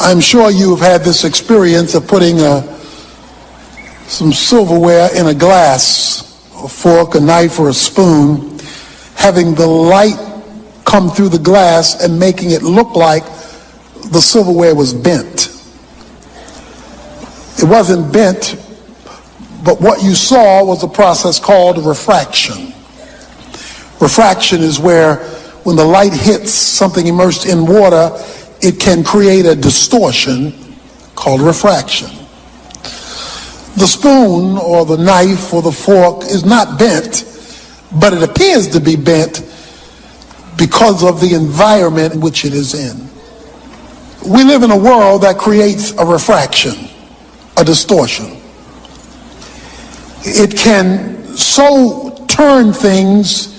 I'm sure you've had this experience of putting some silverware in a glass, a fork, a knife, or a spoon, having the light come through the glass and making it look like the silverware was bent. It wasn't bent, but what you saw was a process called refraction. Refraction is where when the light hits something immersed in water, it can create a distortion called refraction. The spoon or the knife or the fork is not bent, but it appears to be bent because of the environment in which it is in. We live in a world that creates a refraction, a distortion. It can so turn things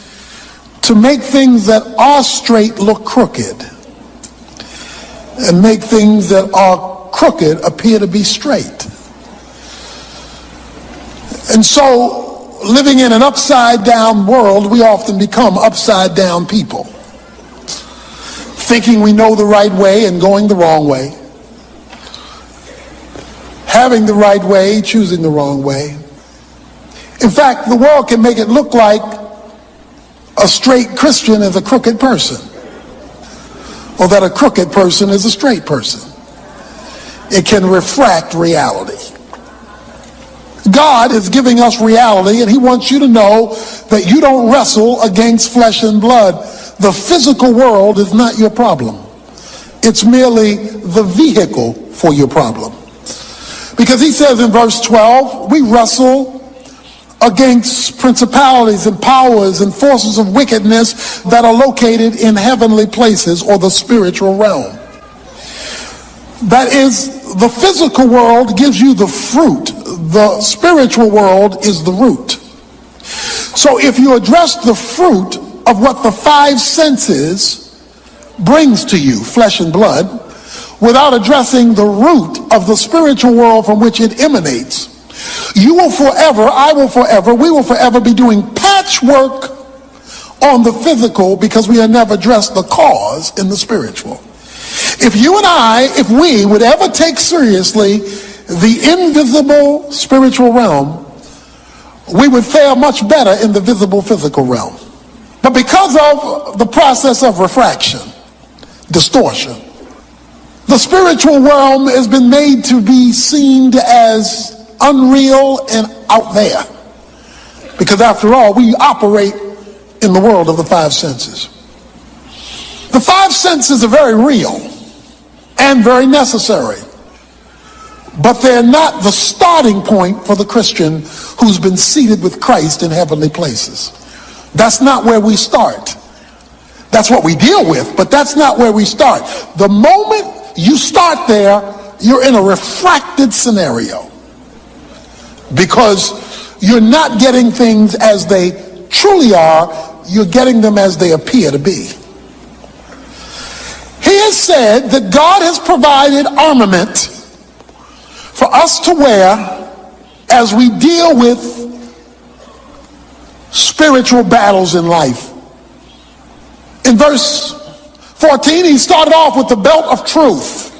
to make things that are straight look crooked, and make things that are crooked appear to be straight. And so, living in an upside down world, we often become upside down people, thinking we know the right way and going the wrong way, having the right way, choosing the wrong way. In fact, the world can make it look like a straight Christian is a crooked person, or that a crooked person is a straight person. It can refract reality. God is giving us reality, and he wants you to know that you don't wrestle against flesh and blood. The physical world is not your problem. It's merely the vehicle for your problem. Because he says in verse 12, we wrestle against principalities and powers and forces of wickedness that are located in heavenly places, or the spiritual realm. That is, the physical world gives you the fruit. The spiritual world is the root. So if you address the fruit of what the five senses brings to you, flesh and blood, without addressing the root of the spiritual world from which it emanates, you will forever, I will forever, we will forever be doing patchwork on the physical because we have never addressed the cause in the spiritual. If you and I, if we would ever take seriously the invisible spiritual realm, we would fare much better in the visible physical realm. But because of the process of refraction, distortion, the spiritual realm has been made to be seen as unreal and out there. Because after all, we operate in the world of the five senses. The five senses are very real and very necessary, but they're not the starting point for the Christian who's been seated with Christ in heavenly places. That's not where we start. That's what we deal with, but that's not where we start. The moment you start there, you're in a refracted scenario, because you're not getting things as they truly are, you're getting them as they appear to be. He has said that God has provided armament for us to wear as we deal with spiritual battles in life. In verse 14, he started off with the belt of truth.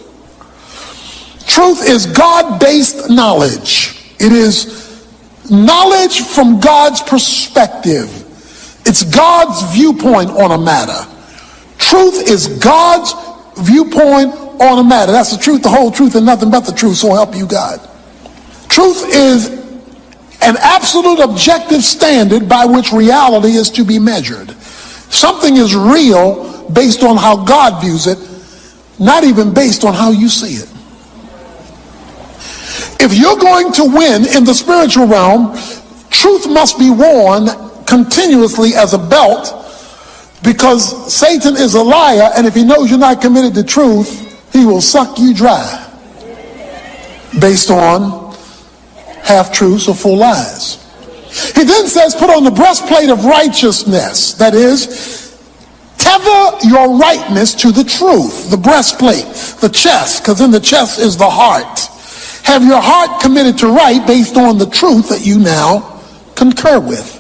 Truth is God-based knowledge. It is knowledge from God's perspective. It's God's viewpoint on a matter. Truth is God's viewpoint on a matter. That's the truth, the whole truth, and nothing but the truth, so help you God. Truth is an absolute objective standard by which reality is to be measured. Something is real based on how God views it, not even based on how you see it. If you're going to win in the spiritual realm, truth must be worn continuously as a belt, because Satan is a liar, and if he knows you're not committed to truth, he will suck you dry based on half-truths or full lies. He then says, put on the breastplate of righteousness. That is, tether your rightness to the truth. The breastplate, the chest, because in the chest is the heart. Have your heart committed to right based on the truth that you now concur with.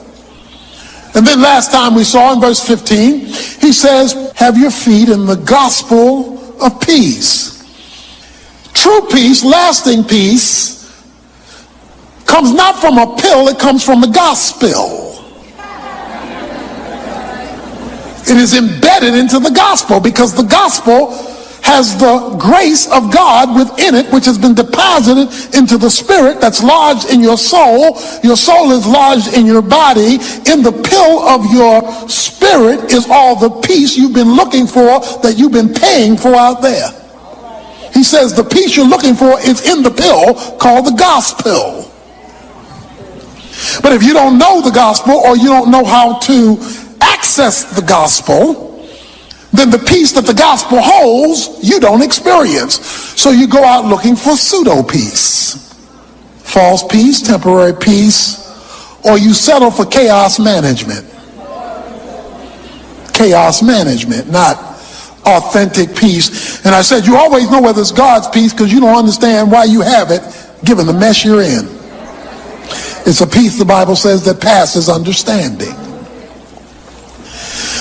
And then last time we saw in verse 15, he says, have your feet in the gospel of peace. True peace, lasting peace, comes not from a pill, it comes from the gospel. It is embedded into the gospel because the gospel has the grace of God within it, which has been deposited into the spirit that's lodged in your soul. Your soul is lodged in your body. In the pill of your spirit is all the peace you've been looking for, that you've been paying for out there. He says the peace you're looking for is in the pill called the gospel. But if you don't know the gospel, or you don't know how to access the gospel, then the peace that the gospel holds, you don't experience. So you go out looking for pseudo peace, false peace, temporary peace, or you settle for chaos management. Chaos management, not authentic peace. And I said, you always know whether it's God's peace because you don't understand why you have it, given the mess you're in. It's a peace, the Bible says, that passes understanding.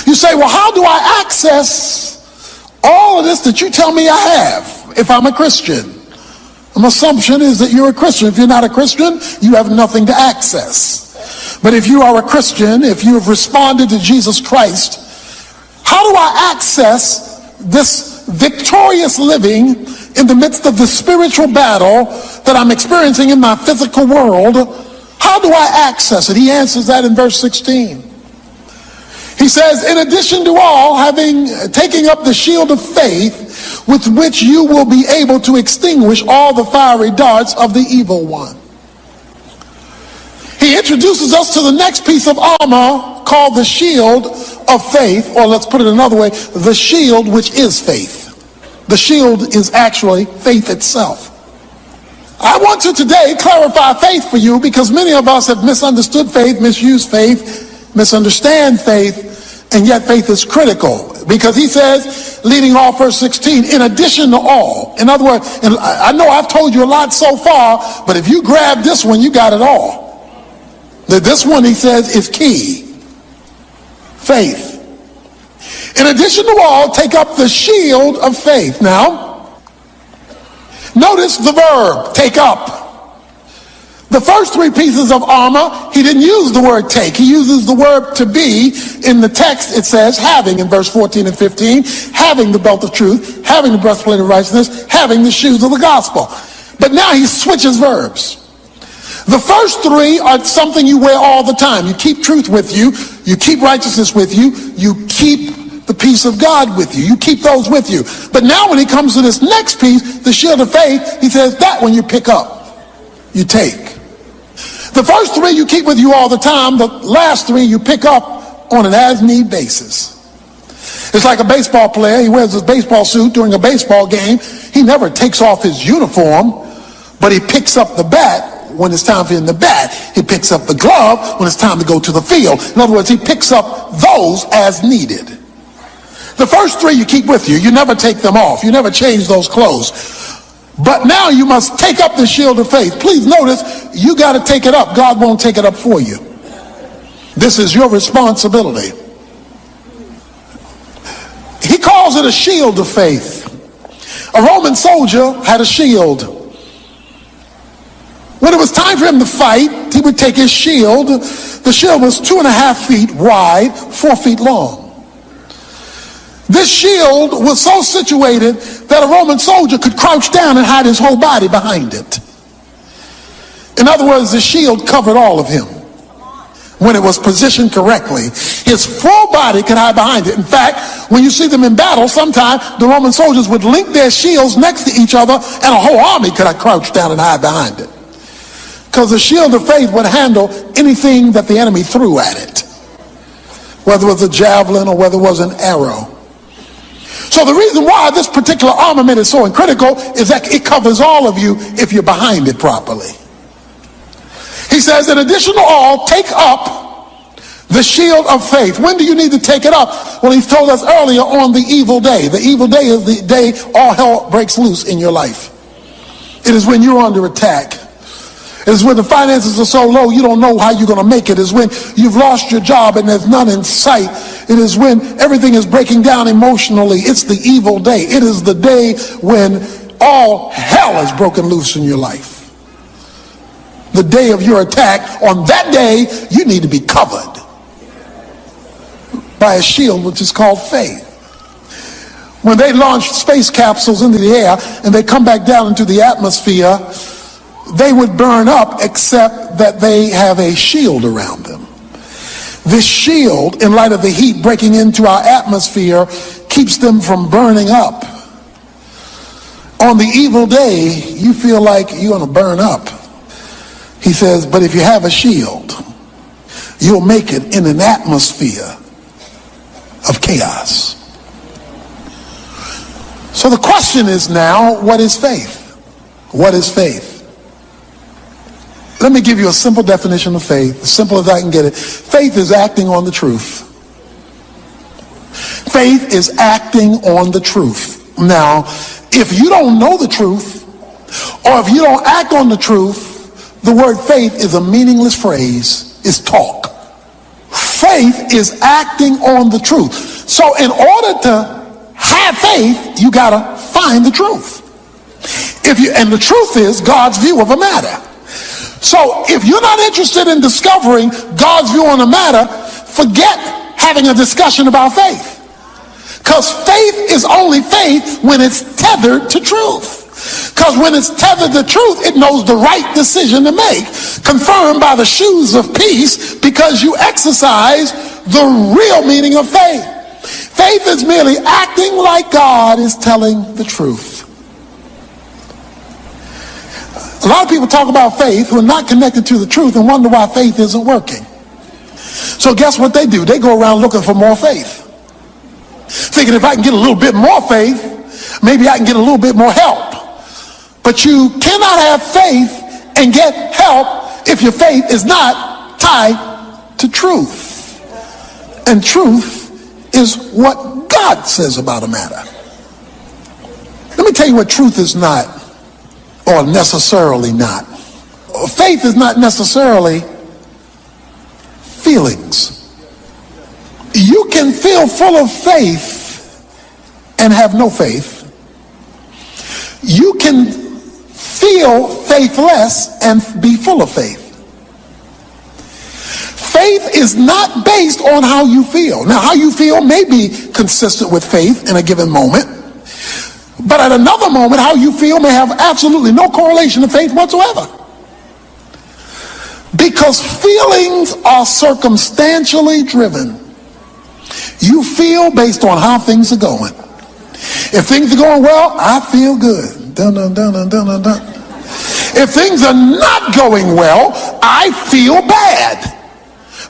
You say, well, how do I access all of this that you tell me I have if I'm a Christian? An assumption is that you're a Christian. If you're not a Christian, you have nothing to access. But if you are a Christian, if you have responded to Jesus Christ, how do I access this victorious living in the midst of the spiritual battle that I'm experiencing in my physical world? How do I access it? He answers that in verse 16. He says, in addition to all, taking up the shield of faith, with which you will be able to extinguish all the fiery darts of the evil one. He introduces us to the next piece of armor called the shield of faith, or let's put it another way, the shield which is faith. The shield is actually faith itself. I want to today clarify faith for you because many of us have misunderstood faith, misused faith, misunderstand faith, and yet faith is critical because he says, leading off verse 16, in addition to all. In other words, and I know I've told you a lot so far, but if you grab this one, you got it all. This one, he says, is key. Faith. In addition to all, take up the shield of faith. Now, notice the verb, take up. The first three pieces of armor, he didn't use the word take. He uses the word to be. In the text, it says having in verse 14 and 15, having the belt of truth, having the breastplate of righteousness, having the shoes of the gospel. But now he switches verbs. The first three are something you wear all the time. You keep truth with you. You keep righteousness with you. You keep the peace of God with you. You keep those with you. But now when he comes to this next piece, the shield of faith, he says that one you pick up. You take. The first three you keep with you all the time. The last three you pick up on an as-need basis. It's like a baseball player. He wears his baseball suit during a baseball game. He never takes off his uniform, but he picks up the bat when it's time for him to bat. He picks up the glove when it's time to go to the field. In other words, he picks up those as needed. The first three you keep with you. You never take them off. You never change those clothes. But now you must take up the shield of faith. Please notice, you got to take it up. God won't take it up for you. This is your responsibility. He calls it a shield of faith. A Roman soldier had a shield. When it was time for him to fight, he would take his shield. The shield was 2.5 feet wide, 4 feet long. This shield was so situated that a Roman soldier could crouch down and hide his whole body behind it. In other words, the shield covered all of him. When it was positioned correctly, his full body could hide behind it. In fact, when you see them in battle, sometimes the Roman soldiers would link their shields next to each other and a whole army could crouch down and hide behind it. Because the shield of faith would handle anything that the enemy threw at it, whether it was a javelin or whether it was an arrow. So the reason why this particular armament is so critical is that it covers all of you if you're behind it properly. He says, in addition to all, take up the shield of faith. When do you need to take it up? Well, he's told us earlier, on the evil day. The evil day is the day all hell breaks loose in your life. It is when you're under attack. It is when the finances are so low you don't know how you're going to make it. It is when you've lost your job and there's none in sight. It is when everything is breaking down emotionally. It's the evil day. It is the day when all hell has broken loose in your life. The day of your attack, on that day, you need to be covered by a shield which is called faith. When they launch space capsules into the air and they come back down into the atmosphere, they would burn up except that they have a shield around them. This shield, in light of the heat breaking into our atmosphere, keeps them from burning up. On the evil day, you feel like you're going to burn up. He says, but if you have a shield, you'll make it in an atmosphere of chaos. So the question is now, what is faith? What is faith? Let me give you a simple definition of faith, as simple as I can get it. Faith is acting on the truth. Faith is acting on the truth. Now, if you don't know the truth, or if you don't act on the truth, the word faith is a meaningless phrase. It's talk. Faith is acting on the truth. So in order to have faith, you gotta find the truth. And the truth is God's view of a matter. So if you're not interested in discovering God's view on a matter, forget having a discussion about faith. Because faith is only faith when it's tethered to truth. Because when it's tethered to truth, it knows the right decision to make, confirmed by the shoes of peace, because you exercise the real meaning of faith. Faith is merely acting like God is telling the truth. A lot of people talk about faith who are not connected to the truth and wonder why faith isn't working. So guess what they do? They go around looking for more faith, thinking if I can get a little bit more faith, maybe I can get a little bit more help. But you cannot have faith and get help if your faith is not tied to truth. And truth is what God says about a matter. Let me tell you what truth is not, or necessarily not. Faith is not necessarily feelings. You can feel full of faith and have no faith. You can feel faithless and be full of faith. Faith is not based on how you feel. Now, how you feel may be consistent with faith in a given moment, but at another moment, how you feel may have absolutely no correlation to faith whatsoever. Because feelings are circumstantially driven. You feel based on how things are going. If things are going well, I feel good. Dun, dun, dun, dun, dun, dun, dun. If things are not going well, I feel bad.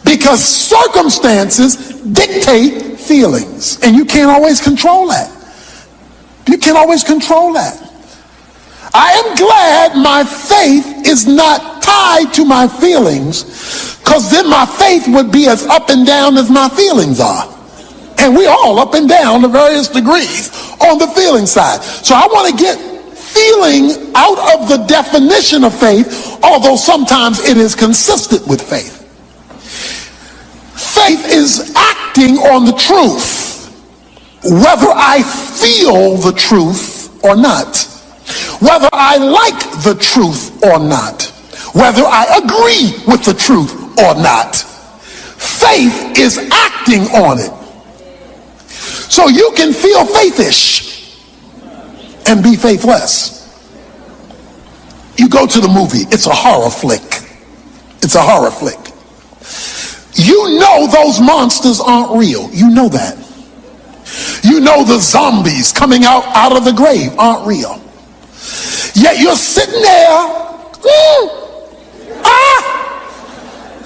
Because circumstances dictate feelings. And you can't always control that. You can't always control that. I am glad my faith is not tied to my feelings, because then my faith would be as up and down as my feelings are. And we're all up and down to various degrees on the feeling side. So I want to get feeling out of the definition of faith, although sometimes it is consistent with faith. Faith is acting on the truth, whether I feel the truth or not, whether I like the truth or not, whether I agree with the truth or not. Faith is acting on it. So you can feel faithish and be faithless. You go to the movie, it's a horror flick. It's a horror flick. You know those monsters aren't real. You know that. You know the zombies coming out of the grave aren't real. Yet you're sitting there,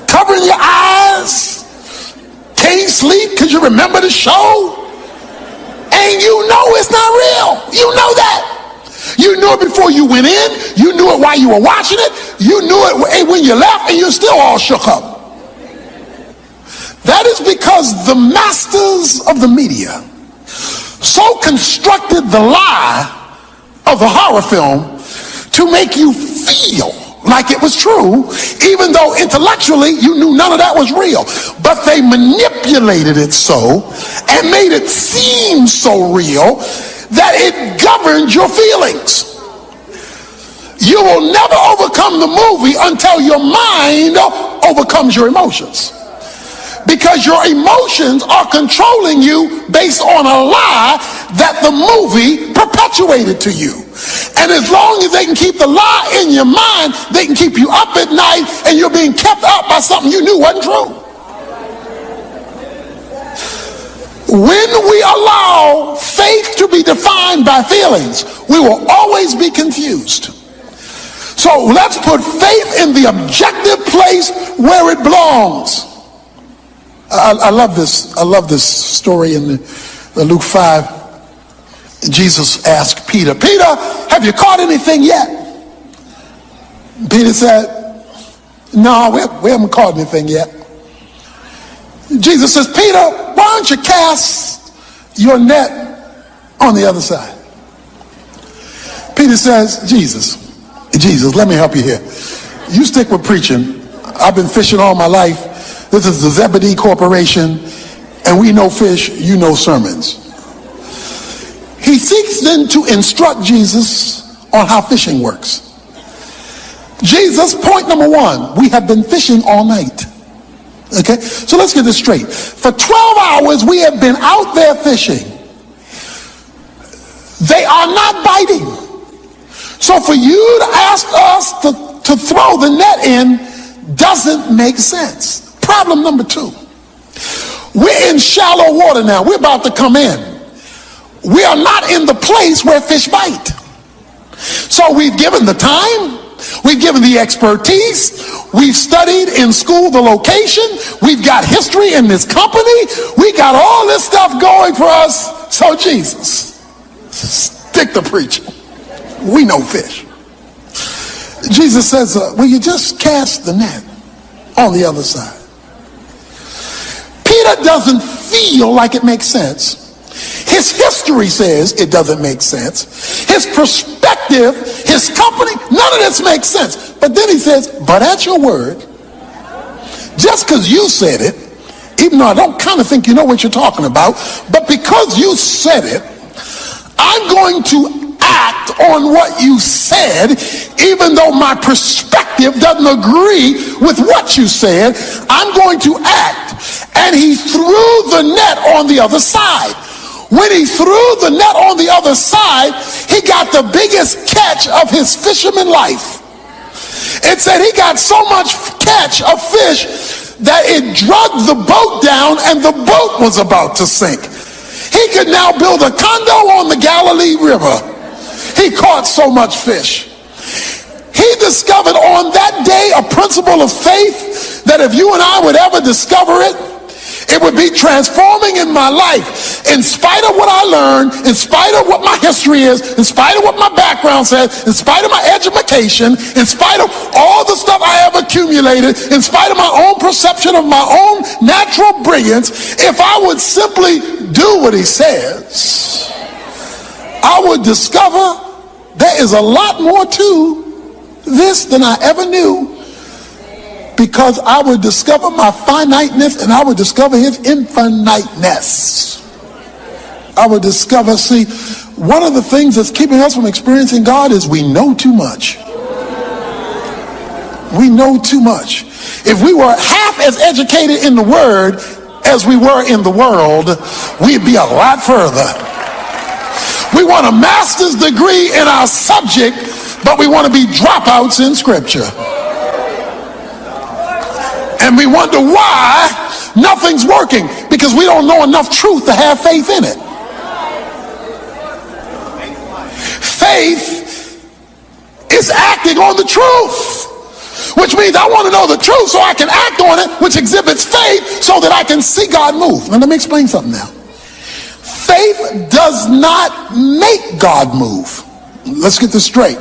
covering your eyes, can't sleep because you remember the show, and you know it's not real. You know that. You knew it before you went in. You knew it while you were watching it. You knew it when you left, and you're still all shook up. That is because the masters of the media so constructed the lie of the horror film to make you feel like it was true, even though intellectually you knew none of that was real. But they manipulated it so and made it seem so real that it governed your feelings. You will never overcome the movie until your mind overcomes your emotions. Because your emotions are controlling you based on a lie that the movie perpetuated to you. And as long as they can keep the lie in your mind, they can keep you up at night, and you're being kept up by something you knew wasn't true. When we allow faith to be defined by feelings, we will always be confused. So let's put faith in the objective place where it belongs. I love this. I love this story in Luke 5. Jesus asked Peter, Peter, have you caught anything yet? Peter said, no, we haven't caught anything yet. Jesus says, Peter, why don't you cast your net on the other side? Peter says, Jesus, let me help you here. You stick with preaching. I've been fishing all my life. This is the Zebedee Corporation, and we know fish, you know sermons. He seeks then to instruct Jesus on how fishing works. Jesus, point number one, we have been fishing all night. Okay, so let's get this straight. For 12 hours, we have been out there fishing. They are not biting. So for you to ask us to throw the net in doesn't make sense. Problem number two, we're in shallow water now. We're about to come in. We are not in the place where fish bite. So we've given the time, we've given the expertise, we've studied in school the location, we've got history in this company, we got all this stuff going for us. So Jesus, stick to preaching. We know fish. Jesus says, will you just cast the net on the other side? Peter doesn't feel like it makes sense. His history says it doesn't make sense. His perspective, his company, none of this makes sense. But then he says, but at your word, just because you said it, even though I don't kind of think you know what you're talking about, but because you said it, I'm going to act on what you said, even though my perspective doesn't agree with what you said. I'm going to act. And he threw the net on the other side. When he threw the net on the other side, he got the biggest catch of his fisherman life. It said he got so much catch of fish that it dragged the boat down and the boat was about to sink. He could now build a condo on the Galilee River. He caught so much fish. He discovered on that day a principle of faith that if you and I would ever discover it, it would be transforming in my life. In spite of what I learned, in spite of what my history is, in spite of what my background says, in spite of my education, in spite of all the stuff I have accumulated, in spite of my own perception of my own natural brilliance, if I would simply do what he says, I would discover there is a lot more to this than I ever knew, because I would discover my finiteness and I would discover his infiniteness. I would discover, see, one of the things that's keeping us from experiencing God is we know too much. We know too much. If we were half as educated in the Word as we were in the world, we'd be a lot further. We want a master's degree in our subject, but we want to be dropouts in Scripture. And we wonder why nothing's working, because we don't know enough truth to have faith in it. Faith is acting on the truth, which means I want to know the truth so I can act on it, which exhibits faith so that I can see God move. Now let me explain something now. Faith does not make God move. Let's get this straight.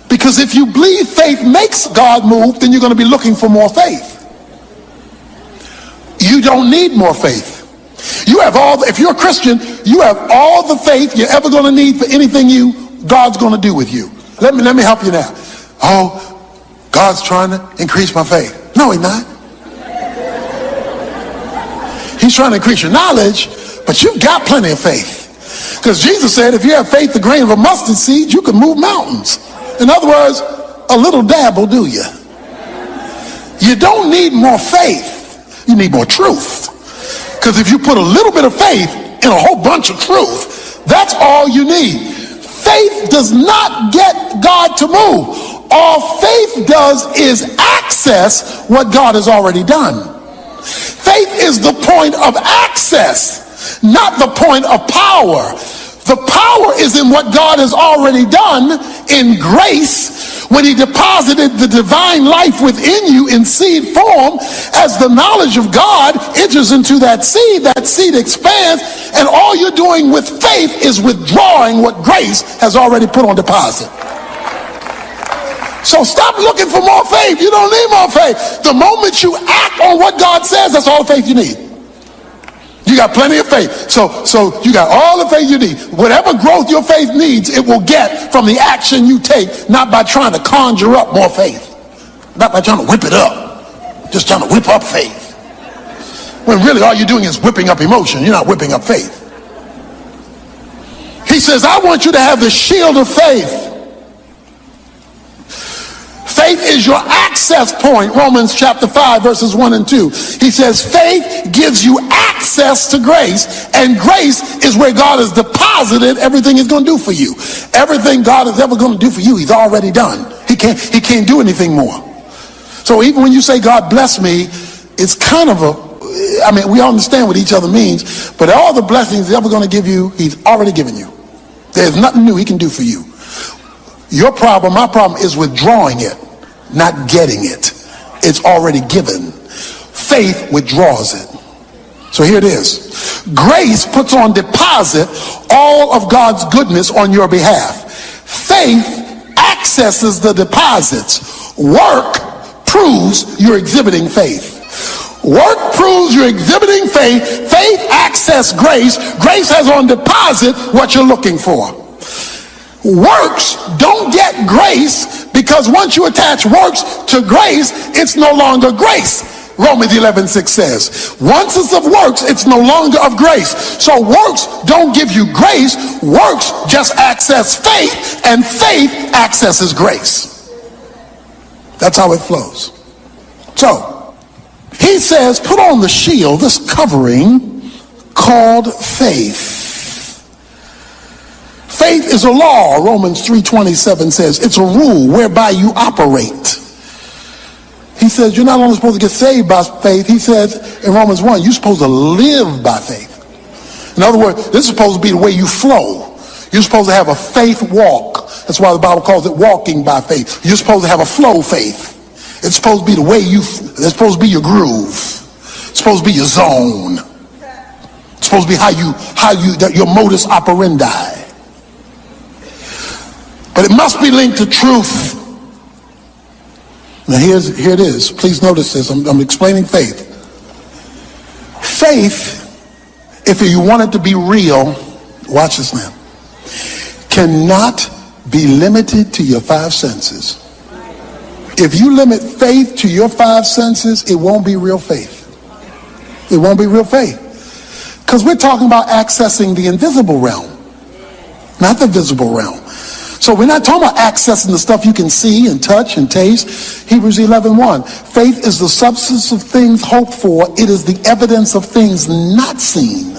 Because if you believe faith makes God move, then you're going to be looking for more faith. You don't need more faith. You have if you're a Christian, you have all the faith you're ever going to need for anything God's going to do with you. Let me help you now. Oh, God's trying to increase my faith. No, he's not. He's trying to increase your knowledge, but you've got plenty of faith. Because Jesus said if you have faith the grain of a mustard seed, you can move mountains. In other words, a little dab will do you. You don't need more faith. You need more truth. Because if you put a little bit of faith in a whole bunch of truth, that's all you need. Faith does not get God to move. All faith does is access what God has already done. Faith is the point of access, not the point of power. The power is in what God has already done in grace when he deposited the divine life within you in seed form. As the knowledge of God enters into that seed expands, and all you're doing with faith is withdrawing what grace has already put on deposit. So stop looking for more faith. You don't need more faith. The moment you act on what God says, that's all the faith you need. You got plenty of faith. So you got all the faith you need. Whatever growth your faith needs, it will get from the action you take, not by trying to conjure up more faith. Not by trying to whip it up. Just trying to whip up faith. When really all you're doing is whipping up emotion. You're not whipping up faith. He says, I want you to have the shield of faith. Faith is your access point. Romans chapter 5 verses 1 and 2. He says faith gives you access to grace, and grace is where God has deposited everything he's going to do for you. Everything God is ever going to do for you, he's already done. He can't do anything more. So even when you say God bless me, it's kind of we understand what each other means, but all the blessings he's ever going to give you, he's already given you. There's nothing new he can do for you. Your problem, my problem, is withdrawing it, not getting it. It's already given. Faith withdraws it. So here it is. Grace puts on deposit all of God's goodness on your behalf. Faith accesses the deposits. Work proves you're exhibiting faith. Work proves you're exhibiting faith. Faith accesses grace. Grace has on deposit what you're looking for. Works don't get grace, because once you attach works to grace, it's no longer grace. Romans 11:6 says, once it's of works, it's no longer of grace. So works don't give you grace. Works just access faith, and faith accesses grace. That's how it flows. So he says, put on the shield, this covering called faith. Faith is a law, Romans 3:27 says. It's a rule whereby you operate. He says you're not only supposed to get saved by faith. He says in Romans 1, you're supposed to live by faith. In other words, this is supposed to be the way you flow. You're supposed to have a faith walk. That's why the Bible calls it walking by faith. You're supposed to have a flow faith. It's supposed to be the way it's supposed to be your groove. It's supposed to be your zone. It's supposed to be how your modus operandi. But it must be linked to truth. Now here it is. Please notice this. I'm explaining faith. Faith, if you want it to be real, watch this now, cannot be limited to your five senses. If you limit faith to your five senses, it won't be real faith. It won't be real faith. Because we're talking about accessing the invisible realm, not the visible realm. So we're not talking about accessing the stuff you can see and touch and taste. Hebrews 11:1. Faith is the substance of things hoped for. It is the evidence of things not seen.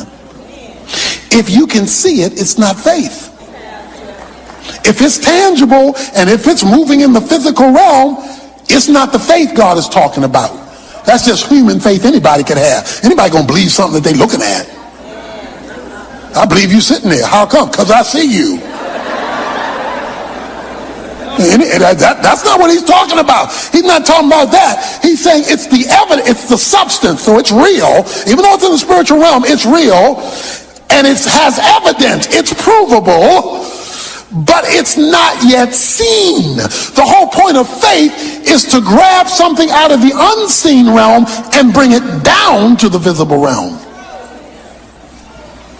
If you can see it, it's not faith. If it's tangible and if it's moving in the physical realm, it's not the faith God is talking about. That's just human faith anybody could have. Anybody gonna believe something that they looking at. I believe you sitting there. How come? Because I see you. That's not what he's talking about. He's not talking about that. He's saying it's the evidence, it's the substance, so it's real. Even though it's in the spiritual realm, it's real, and it has evidence. It's provable, but it's not yet seen. The whole point of faith is to grab something out of the unseen realm and bring it down to the visible realm.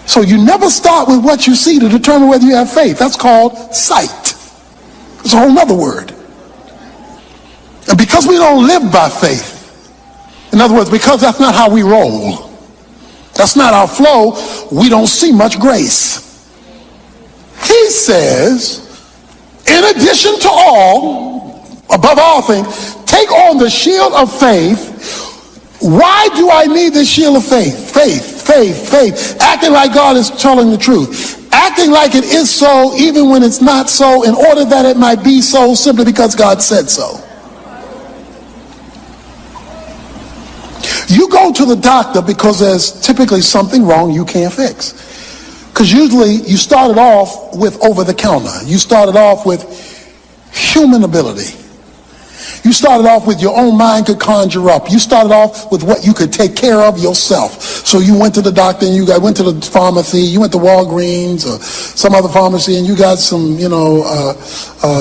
So you never start with what you see to determine whether you have faith. That's called sight. It's a whole nother word. And because we don't live by faith, in other words, because that's not how we roll, that's not our flow, we don't see much grace. He says, in addition to all, above all things, take on the shield of faith. Why do I need the shield of faith? Faith. Acting like God is telling the truth. Acting like it is so even when it's not so, in order that it might be so simply because God said so. You go to the doctor because there's typically something wrong you can't fix. Because usually you started off with over-the-counter. You started off with human ability. You started off with your own mind could conjure up. You started off with what you could take care of yourself. So you went to the doctor and you went to the pharmacy. You went to Walgreens or some other pharmacy and you got some,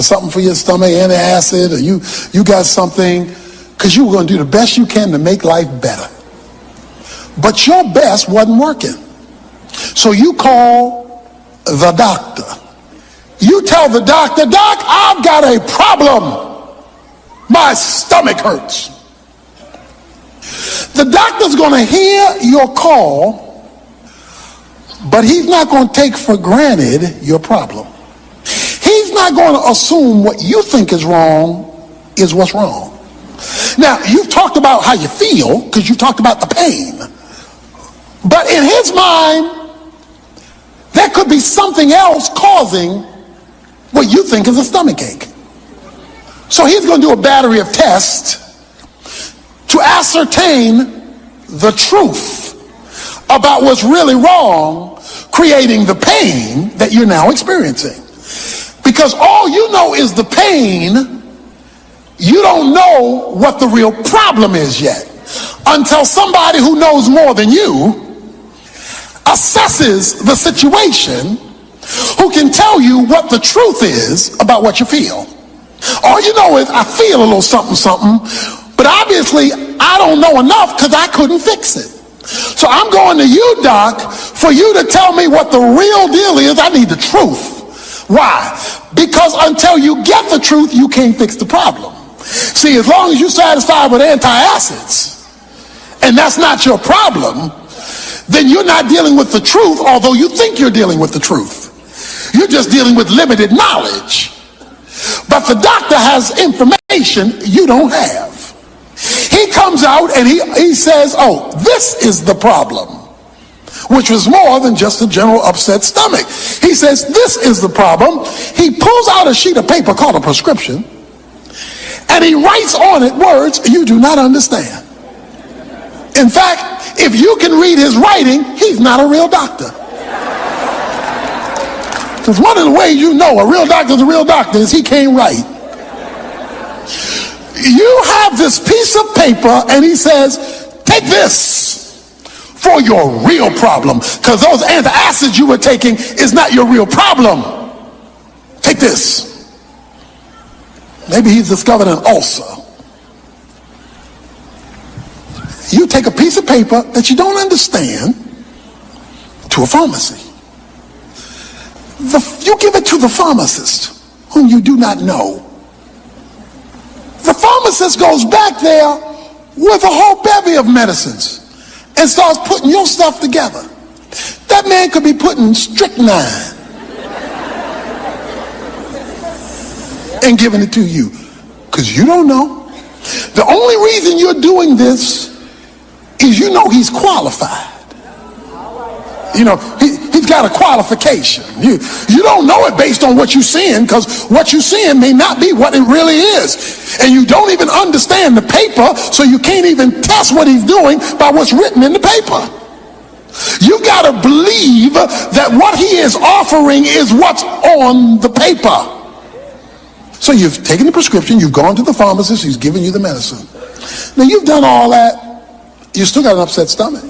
something for your stomach, antacid, or you got something because you were going to do the best you can to make life better. But your best wasn't working. So you call the doctor. You tell the doctor, Doc, I've got a problem. My stomach hurts. The doctor's going to hear your call, but he's not going to take for granted your problem. He's not going to assume what you think is wrong is what's wrong. Now, you've talked about how you feel because you talked about the pain. But in his mind, there could be something else causing what you think is a stomach ache. So he's going to do a battery of tests to ascertain the truth about what's really wrong, creating the pain that you're now experiencing. Because all you know is the pain, you don't know what the real problem is yet until somebody who knows more than you assesses the situation, who can tell you what the truth is about what you feel. All you know is I feel a little something, but obviously I don't know enough because I couldn't fix it. So I'm going to you, Doc, for you to tell me what the real deal is. I need the truth. Why? Because until you get the truth, you can't fix the problem. See, as long as you're satisfied with antacids, and that's not your problem, then you're not dealing with the truth, although you think you're dealing with the truth. You're just dealing with limited knowledge. But the doctor has information you don't have. He comes out and he says, oh, this is the problem, which was more than just a general upset stomach. He says, this is the problem. He pulls out a sheet of paper called a prescription, and he writes on it words you do not understand. In fact, if you can read his writing, he's not a real doctor. Because one of the ways you know a real doctor's a real doctor is he can't write. You have this piece of paper and he says, take this for your real problem. Because those antacids you were taking is not your real problem. Take this. Maybe he's discovered an ulcer. You take a piece of paper that you don't understand to a pharmacy. You give it to the pharmacist, whom you do not know. The pharmacist goes back there with a whole bevy of medicines and starts putting your stuff together. That man could be putting strychnine and giving it to you because you don't know. The only reason you're doing this is you know he's qualified. You know, he's got a qualification. You don't know it based on what you're seeing, because what you're seeing may not be what it really is. And you don't even understand the paper, so you can't even test what he's doing by what's written in the paper. You got to believe that what he is offering is what's on the paper. So you've taken the prescription, you've gone to the pharmacist, he's giving you the medicine. Now you've done all that, you still got an upset stomach.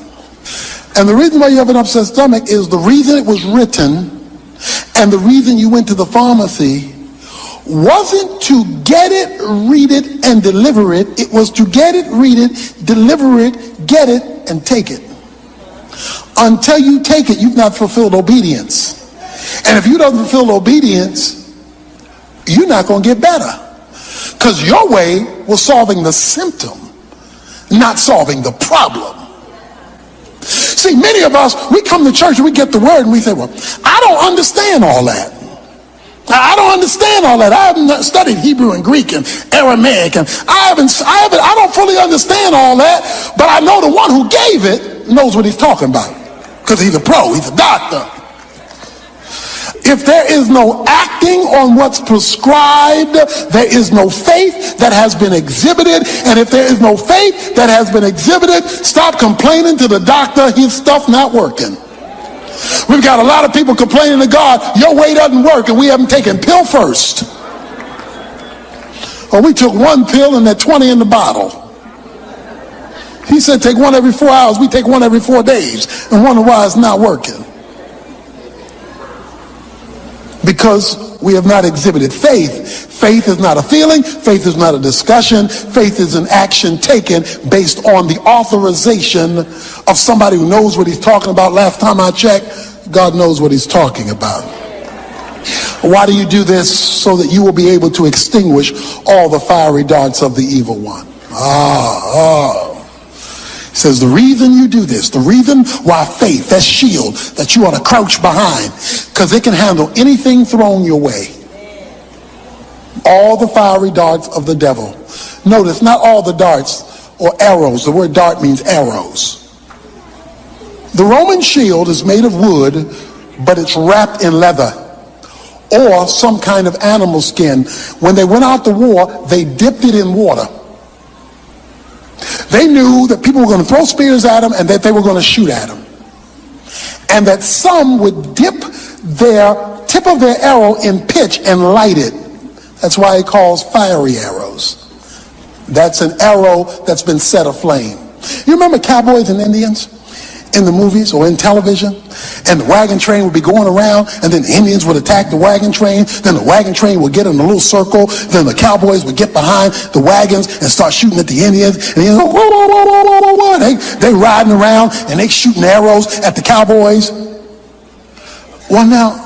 And the reason why you have an upset stomach is the reason it was written and the reason you went to the pharmacy wasn't to get it, read it, and deliver it. It was to get it, read it, deliver it, get it, and take it. Until you take it, you've not fulfilled obedience. And if you don't fulfill obedience, you're not going to get better. Because your way was solving the symptom, not solving the problem. See, many of us, we come to church and we get the word and we say, well, I don't understand all that. Now, I don't understand all that. I haven't studied Hebrew and Greek and Aramaic, and I don't fully understand all that, but I know the one who gave it knows what he's talking about, because he's a pro, he's a doctor. If there is no acting on what's prescribed, there is no faith that has been exhibited. And if there is no faith that has been exhibited, stop complaining to the doctor, his stuff not working. We've got a lot of people complaining to God, your way doesn't work, and we haven't taken pill first. Or we took one pill and there's 20 in the bottle. He said take one every 4 hours, we take one every 4 days, and wonder why it's not working. Because we have not exhibited faith. Faith is not a feeling. Faith is not a discussion. Faith is an action taken based on the authorization of somebody who knows what he's talking about. Last time I checked, God knows what he's talking about. Why do you do this? So that you will be able to extinguish all the fiery darts of the evil one. He says the reason you do this, the reason why faith, that shield that you ought to crouch behind, because it can handle anything thrown your way. All the fiery darts of the devil. Notice, not all the darts or arrows. The word dart means arrows. The Roman shield is made of wood, but it's wrapped in leather or some kind of animal skin. When they went out to war, they dipped it in water. They knew that people were going to throw spears at them and that they were going to shoot at them. And that some would dip their tip of their arrow in pitch and light it. That's why it calls fiery arrows. That's an arrow that's been set aflame. You remember cowboys and Indians in the movies or in television? And the wagon train would be going around, and then the Indians would attack the wagon train. Then the wagon train would get in a little circle. Then the cowboys would get behind the wagons and start shooting at the Indians. And the Indians, they riding around and they shooting arrows at the cowboys. Well, now,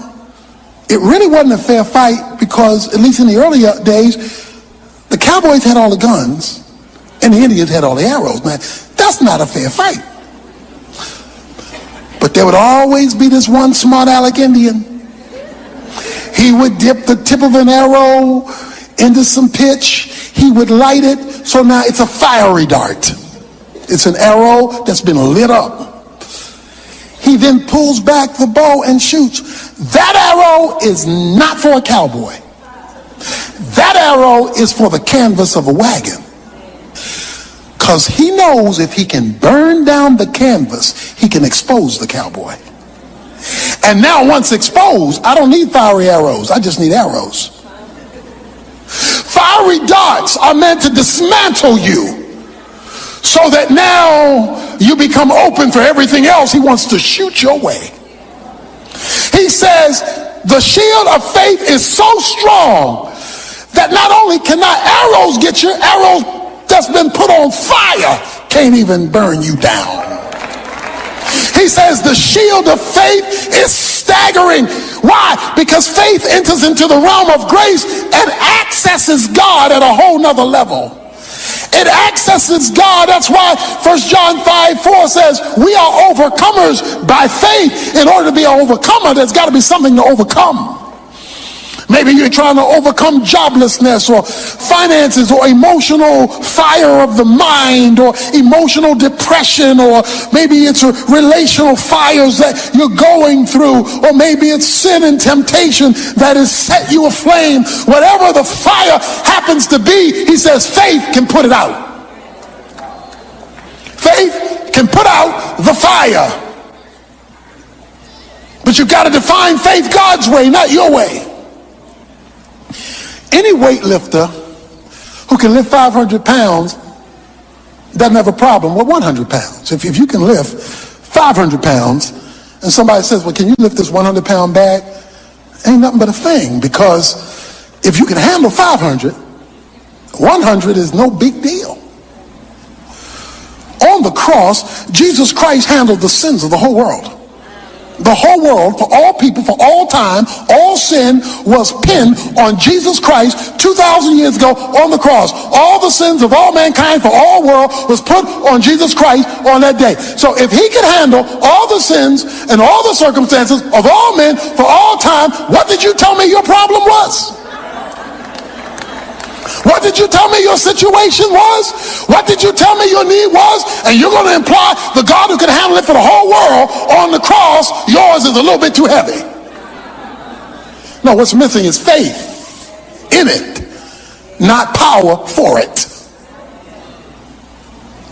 it really wasn't a fair fight, because at least in the earlier days, the cowboys had all the guns and the Indians had all the arrows. Man, that's not a fair fight. But there would always be this one smart aleck Indian. He would dip the tip of an arrow into some pitch. He would light it. So now it's a fiery dart. It's an arrow that's been lit up. He then pulls back the bow and shoots. That arrow is not for a cowboy. That arrow is for the canvas of a wagon. Because he knows if he can burn down the canvas, he can expose the cowboy. And now once exposed, I don't need fiery arrows. I just need arrows. Fiery darts are meant to dismantle you, so that now you become open for everything else he wants to shoot your way. He says the shield of faith is so strong that not only cannot arrows get your arrows that's been put on fire can't even burn you down. He says the shield of faith is staggering. Why? Because faith enters into the realm of grace and accesses God at a whole nother level. It accesses God. That's why 1 John 5:4 says we are overcomers by faith. In order to be an overcomer, there's got to be something to overcome. Maybe you're trying to overcome joblessness or finances or emotional fire of the mind or emotional depression, or maybe it's relational fires that you're going through, or maybe it's sin and temptation that has set you aflame. Whatever the fire happens to be, he says faith can put it out. Faith can put out the fire. But you've got to define faith God's way, not your way. Any weightlifter who can lift 500 pounds doesn't have a problem with 100 pounds. If you can lift 500 pounds and somebody says, well, can you lift this 100-pound bag? Ain't nothing but a thing, because if you can handle 500, 100 is no big deal. On the cross, Jesus Christ handled the sins of the whole world. the whole world, for all people, for all time, all sin was pinned on Jesus Christ 2,000 years ago on the cross. All the sins of all mankind for all world was put on Jesus Christ on that day. So if he could handle all the sins and all the circumstances of all men for all time, what did you tell me your problem was? What did you tell me your situation was? What did you tell me your need was? And you're going to imply the God who can handle it for the whole world on the cross, yours is a little bit too heavy. No, what's missing is faith in it, not power for it.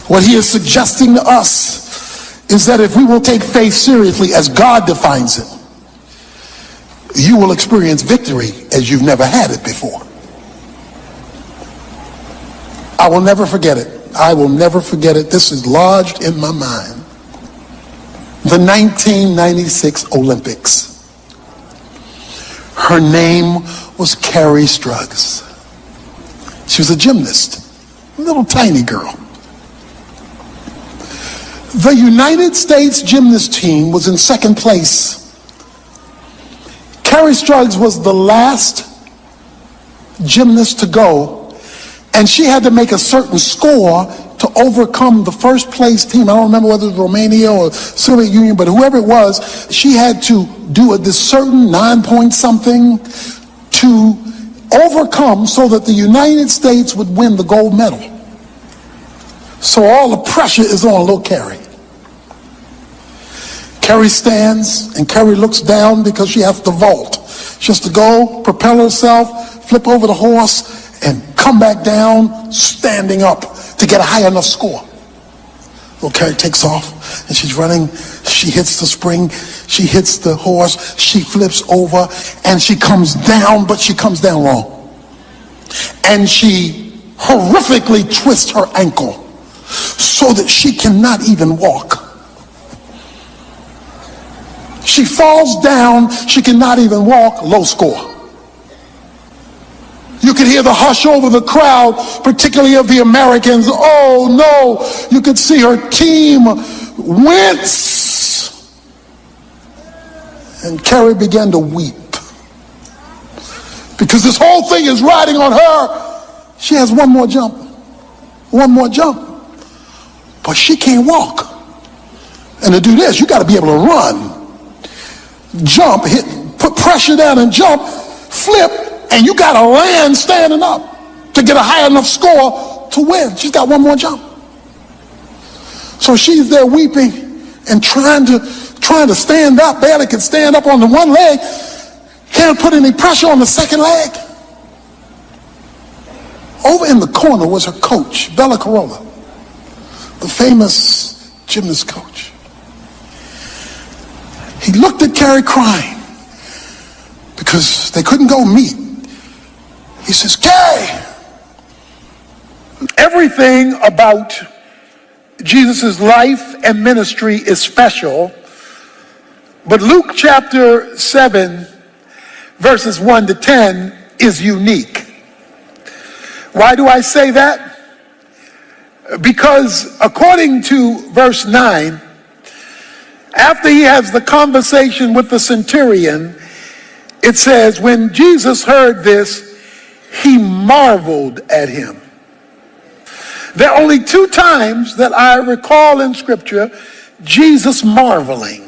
What he is suggesting to us is that if we will take faith seriously as God defines it, you will experience victory as you've never had it before. I will never forget it. I will never forget it. This is lodged in my mind. The 1996 Olympics. Her name was Carrie Struggs. She was a gymnast, a little tiny girl. The United States gymnast team was in second place. Carrie Struggs was the last gymnast to go, and she had to make a certain score to overcome the first place team. I don't remember whether it was Romania or Soviet Union, but whoever it was, she had to do this certain 9-point something to overcome so that the United States would win the gold medal. So all the pressure is on little Carrie. Carrie stands and Carrie looks down because she has to vault. She has to go, propel herself, flip over the horse, and come back down standing up to get a high enough score. Little Carrie takes off and she's running. She hits the spring. She hits the horse. She flips over and she comes down, but she comes down wrong. And she horrifically twists her ankle so that she cannot even walk. She falls down. She cannot even walk. Low score. You could hear the hush over the crowd, particularly of the Americans. Oh no, you could see her team wince. And Carrie began to weep. Because this whole thing is riding on her. She has one more jump. One more jump. But she can't walk. And to do this, you got to be able to run. Jump, hit, put pressure down and jump, flip, and you got to land standing up to get a high enough score to win. She's got one more jump. So she's there weeping and trying to stand up. Barely can stand up on the one leg. Can't put any pressure on the second leg. Over in the corner was her coach, Bella Corolla, the famous gymnast coach. He looked at Carrie crying because they couldn't go meet. He says, Carrie, everything about Jesus' life and ministry is special, but Luke chapter 7, verses 1 to 10 is unique. Why do I say that? Because according to verse 9, after he has the conversation with the centurion, it says, when Jesus heard this, he marveled at him. There are only two times that I recall in Scripture Jesus marveling.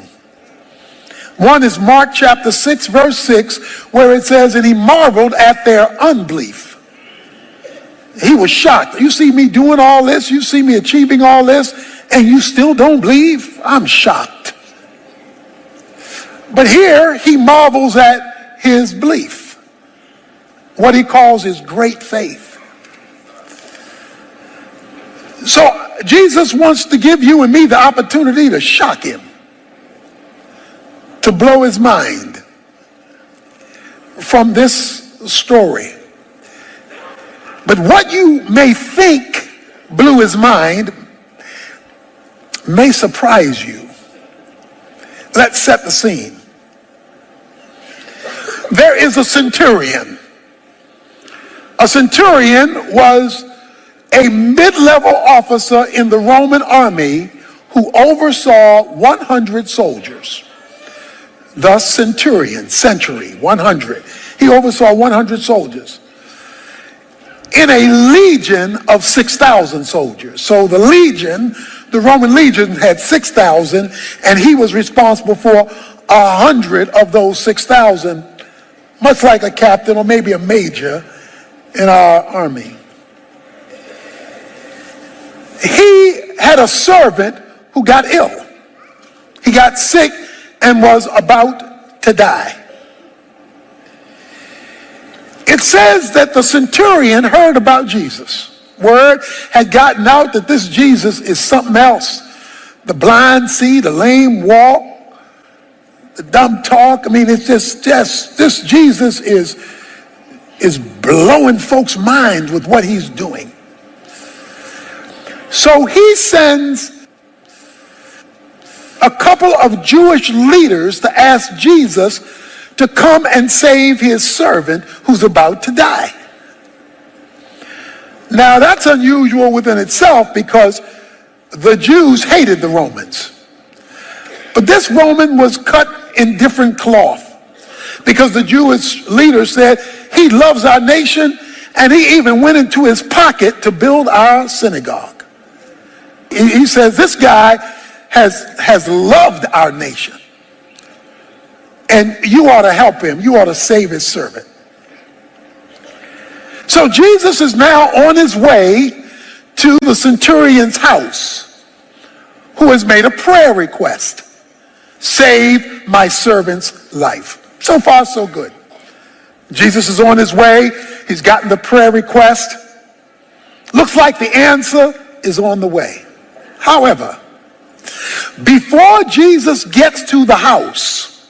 One is Mark chapter 6, verse 6, where it says, and he marveled at their unbelief. He was shocked. You see me doing all this, you see me achieving all this, and you still don't believe? I'm shocked. But here he marvels at his belief, what he calls his great faith. So Jesus wants to give you and me the opportunity to shock him, to blow his mind from this story. But what you may think blew his mind may surprise you. Let's set the scene. There is a centurion. A centurion was a mid-level officer in the Roman army who oversaw 100 soldiers. the centurion, century, 100. He oversaw 100 soldiers in a legion of 6,000 soldiers. So the legion, the Roman legion had 6,000, and he was responsible for 100 of those 6,000, much like a captain or maybe a major in our army. He had a servant who got ill. He got sick and was about to die. It says that the centurion heard about Jesus. Word had gotten out that this Jesus is something else. The blind see, the lame walk, the dumb talk. I mean, it's just this Jesus is blowing folks' minds with what he's doing. So he sends a couple of Jewish leaders to ask Jesus to come and save his servant who's about to die. Now that's unusual within itself because the Jews hated the Romans. But this Roman was cut in different cloth because the Jewish leaders said he loves our nation, and he even went into his pocket to build our synagogue. He says this guy has loved our nation, and you ought to help him. You ought to save his servant. So Jesus is now on his way to the centurion's house, who has made a prayer request. Save my servant's life. So far, so good. Jesus is on his way. He's gotten the prayer request. Looks like the answer is on the way. However, before Jesus gets to the house,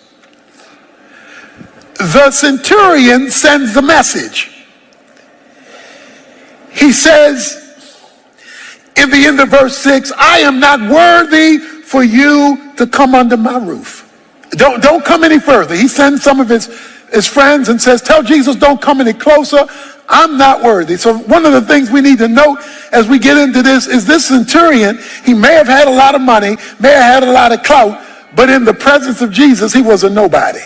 the centurion sends the message. He says in the end of verse 6, I am not worthy for you to come under my roof. Don't come any further. He sends some of his friends and says, tell Jesus don't come any closer. I'm not worthy. So one of the things we need to note as we get into this is this centurion, he may have had a lot of money, may have had a lot of clout, but in the presence of Jesus, he was a nobody.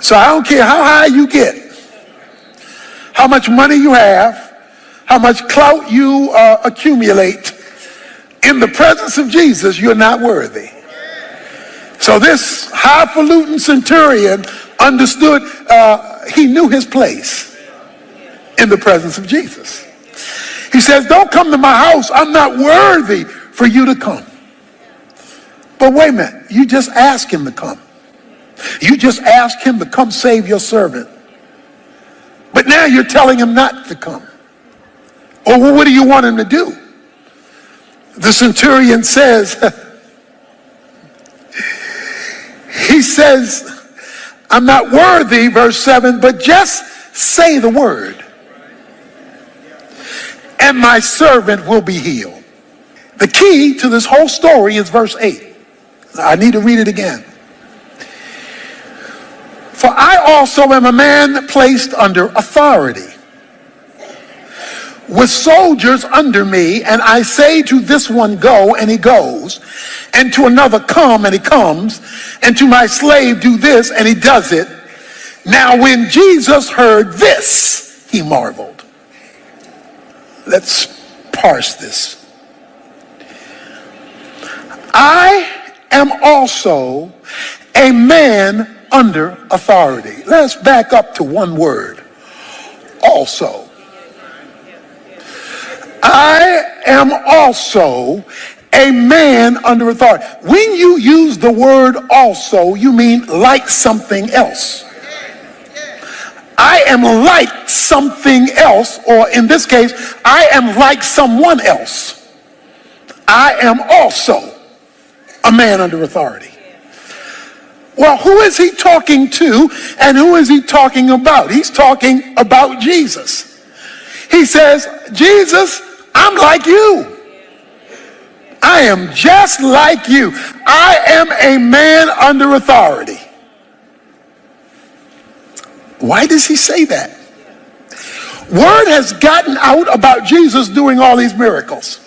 So I don't care how high you get, how much money you have, how much clout you accumulate, in the presence of Jesus, you're not worthy. So this highfalutin centurion understood, he knew his place in the presence of Jesus. He says, don't come to my house. I'm not worthy for you to come. But wait a minute, you just asked him to come. You just asked him to come save your servant. But now you're telling him not to come. Or well, what do you want him to do? The centurion says, he says, I'm not worthy, verse 7, but just say the word, and my servant will be healed. The key to this whole story is verse 8. I need to read it again. For I also am a man placed under authority, with soldiers under me, and I say to this one, go, and he goes, and to another, come, and he comes, and to my slave, do this, and he does it. Now when Jesus heard this, he marveled. Let's parse this. I am also a man under authority. Let's back up to one word. Also. I am also a man under authority. When you use the word also, you mean like something else. I am like something else, or in this case, I am like someone else. I am also a man under authority. Well, who is he talking to, and who is he talking about? He's talking about Jesus. He says, Jesus, I'm like you. I am just like you. I am a man under authority. Why does he say that? Word has gotten out about Jesus doing all these miracles.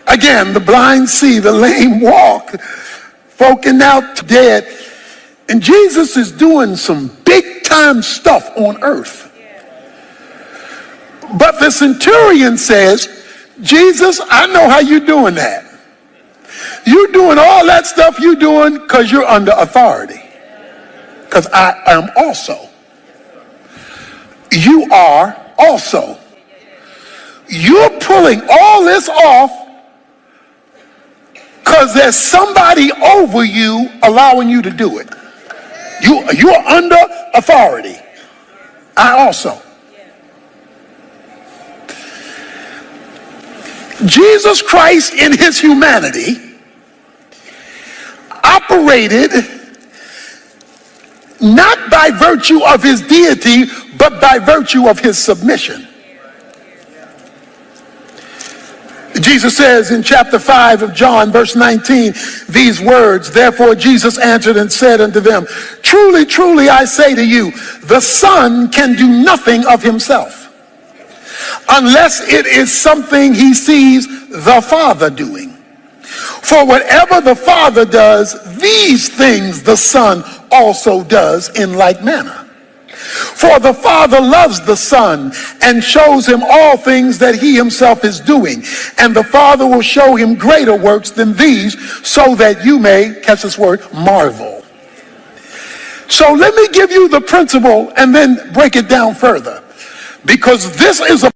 Again, the blind see, the lame walk, spoken, now dead. And Jesus is doing some big time stuff on earth. But the centurion says, Jesus, I know how you're doing that. You're doing all that stuff you're doing because you're under authority. Because I am also. You are also. You're pulling all this off because there's somebody over you allowing you to do it. You're under authority. I also. Jesus Christ in his humanity operated not by virtue of his deity, but by virtue of his submission. Jesus says in chapter 5 of John, verse 19, these words, therefore Jesus answered and said unto them, truly, truly, I say to you, the Son can do nothing of himself, unless it is something he sees the Father doing. For whatever the Father does, these things the Son also does in like manner. For the Father loves the Son and shows him all things that he himself is doing. And the Father will show him greater works than these, so that you may, catch this word, marvel. So let me give you the principle and then break it down further. Because this is a